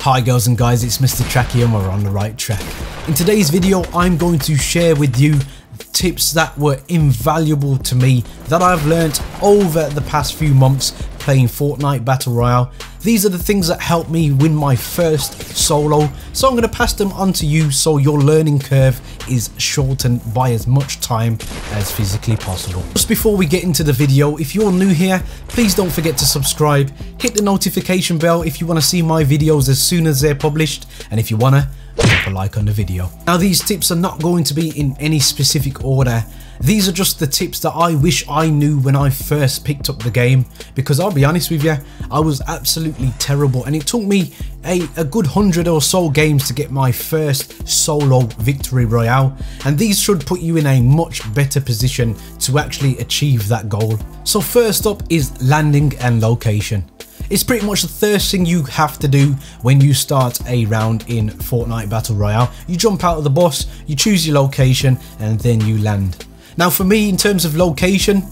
Hi girls and guys, it's Mr. Tracky and we're on the right track. In today's video, I'm going to share with you tips that were invaluable to me that I've learnt over the past few months playing Fortnite Battle Royale. These are the things that helped me win my first solo, so I'm going to pass them on to you so your learning curve is shortened by as much time as physically possible. Just before we get into the video, if you're new here, please don't forget to subscribe, hit the notification bell if you want to see my videos as soon as they're published, and if you want to, drop a like on the video. Now these tips are not going to be in any specific order. These are just the tips that I wish I knew when I first picked up the game, because I'll be honest with you, I was absolutely terrible and it took me a good 100 or so games to get my first solo victory royale, and these should put you in a much better position to actually achieve that goal. So first up is landing and location. It's pretty much the first thing you have to do when you start a round in Fortnite Battle Royale. You jump out of the bus, you choose your location, and then you land. Now for me, in terms of location,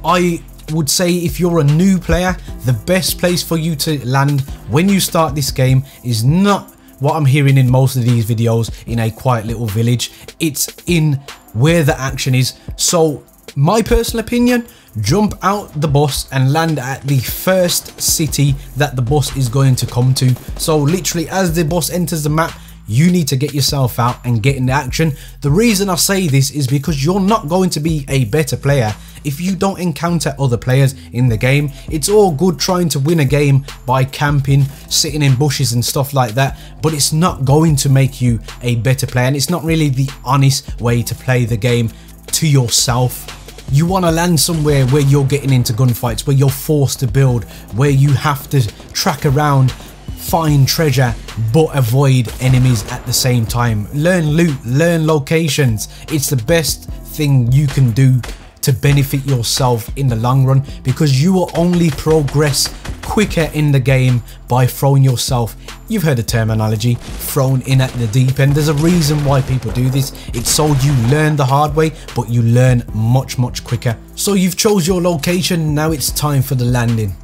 I would say if you're a new player, the best place for you to land when you start this game is not what I'm hearing in most of these videos in a quiet little village. It's in where the action is. So my personal opinion, jump out the bus and land at the first city that the bus is going to come to. So literally as the bus enters the map, you need to get yourself out and get into action. The reason I say this is because you're not going to be a better player if you don't encounter other players in the game. It's all good trying to win a game by camping, sitting in bushes and stuff like that, but it's not going to make you a better player, and it's not really the honest way to play the game to yourself. You want to land somewhere where you're getting into gunfights, where you're forced to build, where you have to track around, find treasure, but avoid enemies at the same time. Learn loot, learn locations. It's the best thing you can do to benefit yourself in the long run, because you will only progress quicker in the game by throwing yourself, you've heard the terminology, thrown in at the deep end. There's a reason why people do this. It's so you learn the hard way, but you learn much quicker. So you've chose your location, now it's time for the landing.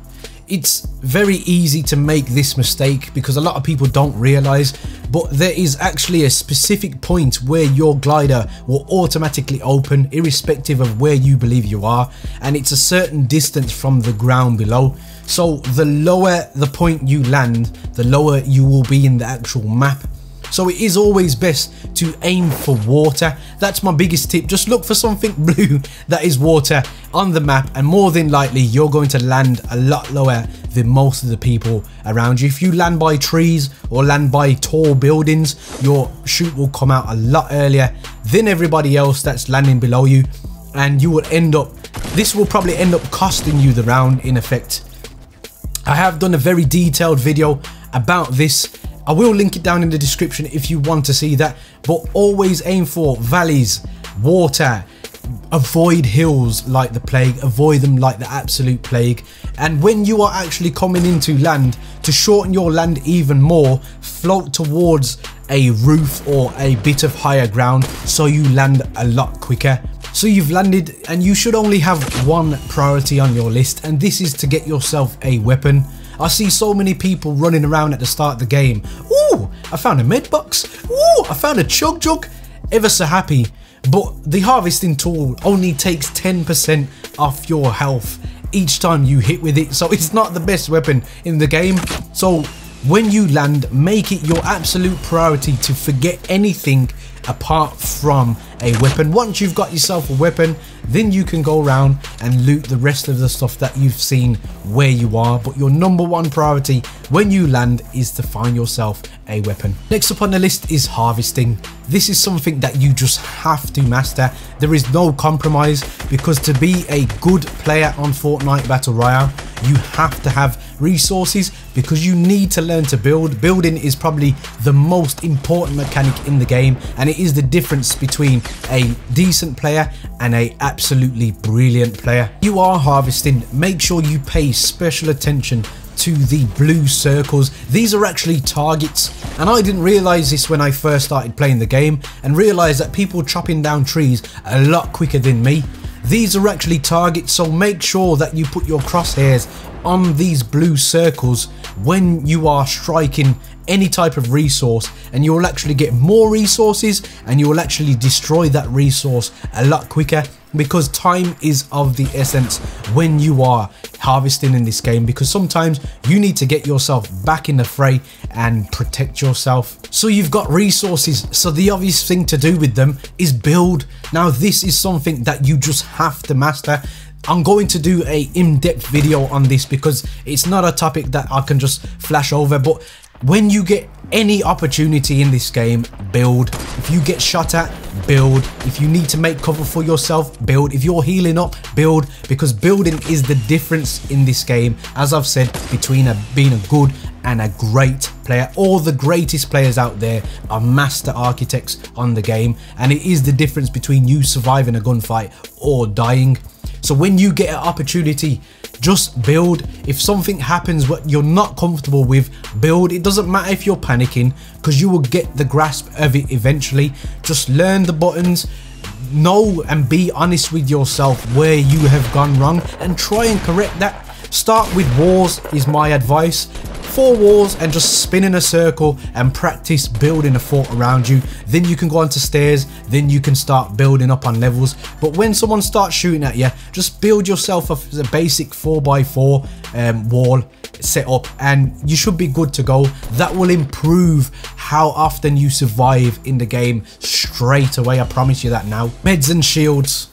It's very easy to make this mistake because a lot of people don't realize, but there is actually a specific point where your glider will automatically open irrespective of where you believe you are, and it's a certain distance from the ground below. So the lower the point you land, the lower you will be in the actual map. So it is always best to aim for water. That's my biggest tip. Just look for something blue that is water on the map, and more than likely you're going to land a lot lower than most of the people around you. If you land by trees or land by tall buildings, your shoot will come out a lot earlier than everybody else that's landing below you, and you will end up, this will probably end up costing you the round in effect. I have done a very detailed video about this. I will link it down in the description if you want to see that, but always aim for valleys, water, avoid hills like the plague, avoid them like the absolute plague. And when you are actually coming into land, to shorten your land even more, float towards a roof or a bit of higher ground so you land a lot quicker. So you've landed and you should only have one priority on your list, and this is to get yourself a weapon. I see so many people running around at the start of the game. Ooh, I found a med box. Ooh, I found a chug jug. Ever so happy. But the harvesting tool only takes 10% off your health each time you hit with it. So it's not the best weapon in the game. So when you land, make it your absolute priority to forget anything apart from a weapon. Once you've got yourself a weapon, then you can go around and loot the rest of the stuff that you've seen where you are, but your number one priority when you land is to find yourself a weapon. Next up on the list is harvesting. This is something that you just have to master. There is no compromise, because to be a good player on Fortnite Battle Royale, you have to have resources, because you need to learn to build. Building is probably the most important mechanic in the game, and it is the difference between a decent player and a absolutely brilliant player. You are harvesting, make sure you pay special attention to the blue circles. These are actually targets, and I didn't realize this when I first started playing the game, and realized that people chopping down trees a lot quicker than me. These are actually targets, so make sure that you put your crosshairs on these blue circles when you are striking any type of resource, and you will actually get more resources, and you will actually destroy that resource a lot quicker, because time is of the essence when you are harvesting in this game, because sometimes you need to get yourself back in the fray and protect yourself. So you've got resources, so the obvious thing to do with them is build. Now this is something that you just have to master. I'm going to do a in-depth video on this because it's not a topic that I can just flash over, but when you get any opportunity in this game, build. If you get shot at, build. If you need to make cover for yourself, build. If you're healing up, build, because building is the difference in this game, as I've said, between being a good and a great player. All the greatest players out there are master architects on the game, and it is the difference between you surviving a gunfight or dying. So when you get an opportunity, just build. If something happens what you're not comfortable with, build. It doesn't matter if you're panicking, because you will get the grasp of it eventually. Just learn the buttons, know and be honest with yourself where you have gone wrong, and try and correct that. Start with walls is my advice. 4 walls and just spin in a circle and practice building a fort around you. Then you can go onto stairs, then you can start building up on levels. But when someone starts shooting at you, just build yourself a basic 4x4 wall setup, and you should be good to go. That will improve how often you survive in the game straight away, I promise you that now. Meds and shields.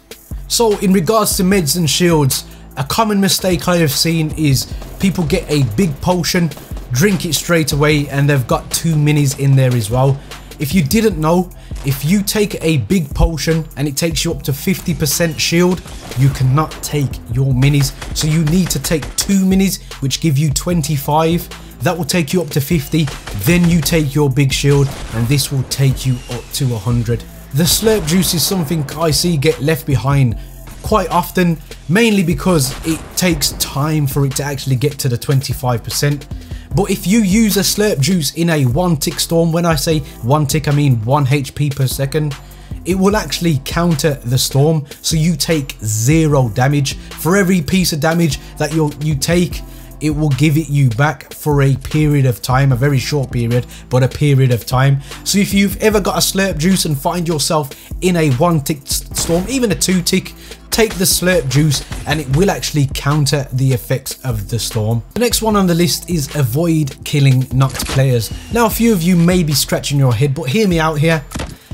So in regards to meds and shields, a common mistake I have seen is people get a big potion, drink it straight away, and they've got 2 minis in there as well. If you didn't know, if you take a big potion and it takes you up to 50% shield, you cannot take your minis. So you need to take 2 minis, which give you 25. That will take you up to 50. Then you take your big shield, and this will take you up to 100. The slurp juice is something I see get left behind quite often, mainly because it takes time for it to actually get to the 25%. But if you use a slurp juice in a 1 tick storm, when I say 1 tick I mean 1 HP per second, it will actually counter the storm, so you take 0 damage. For every piece of damage that you take, it will give it you back for a period of time, a very short period, but a period of time. So if you've ever got a slurp juice and find yourself in a 1 tick storm, even a 2 tick, take the slurp juice and it will actually counter the effects of the storm. The next one on the list is avoid killing knocked players. Now a few of you may be scratching your head, but hear me out here.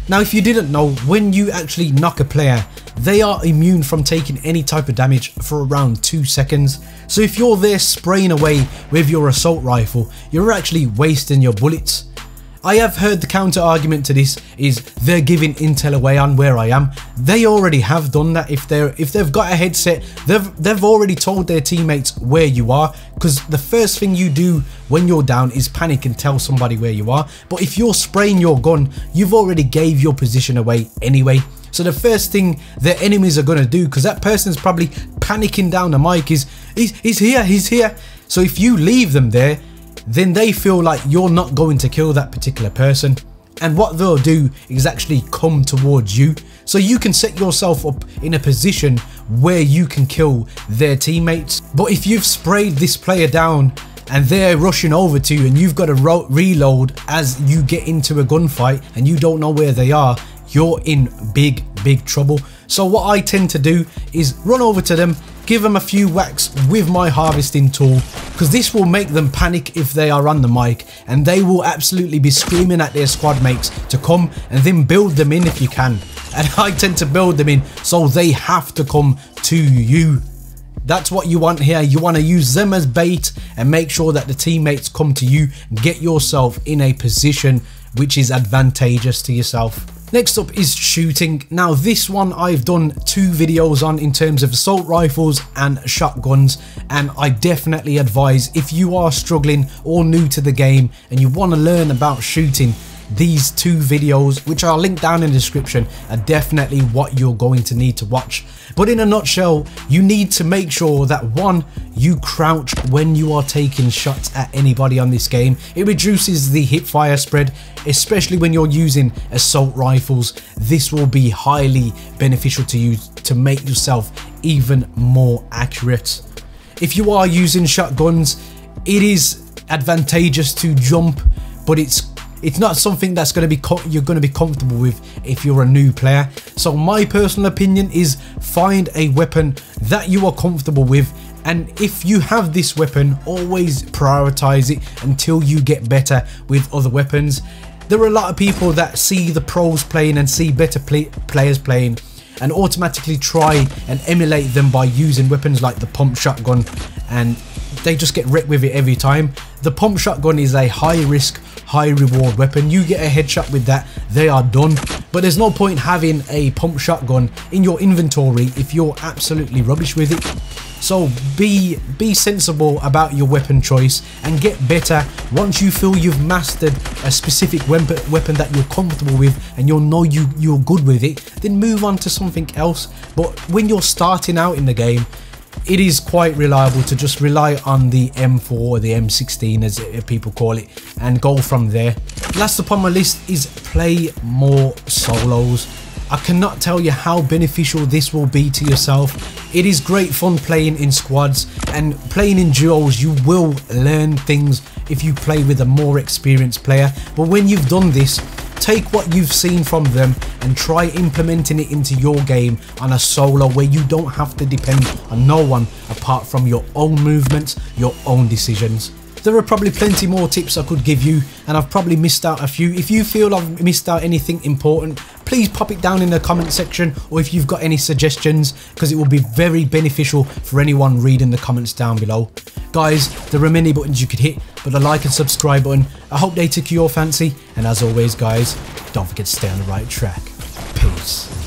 Now if you didn't know, when you actually knock a player, they are immune from taking any type of damage for around 2 seconds. So if you're there spraying away with your assault rifle, you're actually wasting your bullets. I have heard the counter argument to this is they're giving intel away on where I am. They already have done that. If they've got a headset, they've already told their teammates where you are, because the first thing you do when you're down is panic and tell somebody where you are. But if you're spraying your gun, you've already gave your position away anyway. So the first thing their enemies are going to do, because that person's probably panicking down the mic, is he's here. So if you leave them there, then they feel like you're not going to kill that particular person, and what they'll do is actually come towards you, so you can set yourself up in a position where you can kill their teammates. But if you've sprayed this player down and they're rushing over to you and you've got to reload as you get into a gunfight and you don't know where they are, you're in big trouble. So what I tend to do is run over to them, give them a few whacks with my harvesting tool, because this will make them panic if they are on the mic, and they will absolutely be screaming at their squad mates to come, and then build them in if you can. And I tend to build them in, so they have to come to you. That's what you want here. You want to use them as bait and make sure that the teammates come to you. Get yourself in a position which is advantageous to yourself. Next up is shooting. Now this one I've done 2 videos on in terms of assault rifles and shotguns, and I definitely advise, if you are struggling or new to the game and you want to learn about shooting, these 2 videos, which I'll link down in the description, are definitely what you're going to need to watch. But in a nutshell, you need to make sure that 1, you crouch when you are taking shots at anybody on this game. It reduces the hip fire spread, especially when you're using assault rifles. This will be highly beneficial to you to make yourself even more accurate. If you are using shotguns, it is advantageous to jump, but it's not something that's going to be you're going to be comfortable with if you're a new player. So my personal opinion is find a weapon that you are comfortable with, and if you have this weapon, always prioritize it until you get better with other weapons. There are a lot of people that see the pros playing and see better players playing and automatically try and emulate them by using weapons like the pump shotgun, and they just get wrecked with it every time. The pump shotgun is a high risk, high reward weapon. You get a headshot with that, they are done. But there's no point having a pump shotgun in your inventory if you're absolutely rubbish with it. So be sensible about your weapon choice and get better. Once you feel you've mastered a specific weapon that you're comfortable with and you'll know you're good with it, then move on to something else. But when you're starting out in the game, it is quite reliable to just rely on the M4 or the M16 as people call it, and go from there. Last upon my list is play more solos. I cannot tell you how beneficial this will be to yourself. It is great fun playing in squads, and playing in duos you will learn things if you play with a more experienced player. But when you've done this, take what you've seen from them and try implementing it into your game on a solo where you don't have to depend on no one apart from your own movements, your own decisions. There are probably plenty more tips I could give you, and I've probably missed out a few. If you feel I've missed out anything important, please pop it down in the comment section, or if you've got any suggestions, because it will be very beneficial for anyone reading the comments down below. Guys, there are many buttons you could hit, but the like and subscribe button, I hope they took your fancy, and as always guys, don't forget to stay on the right track. Peace.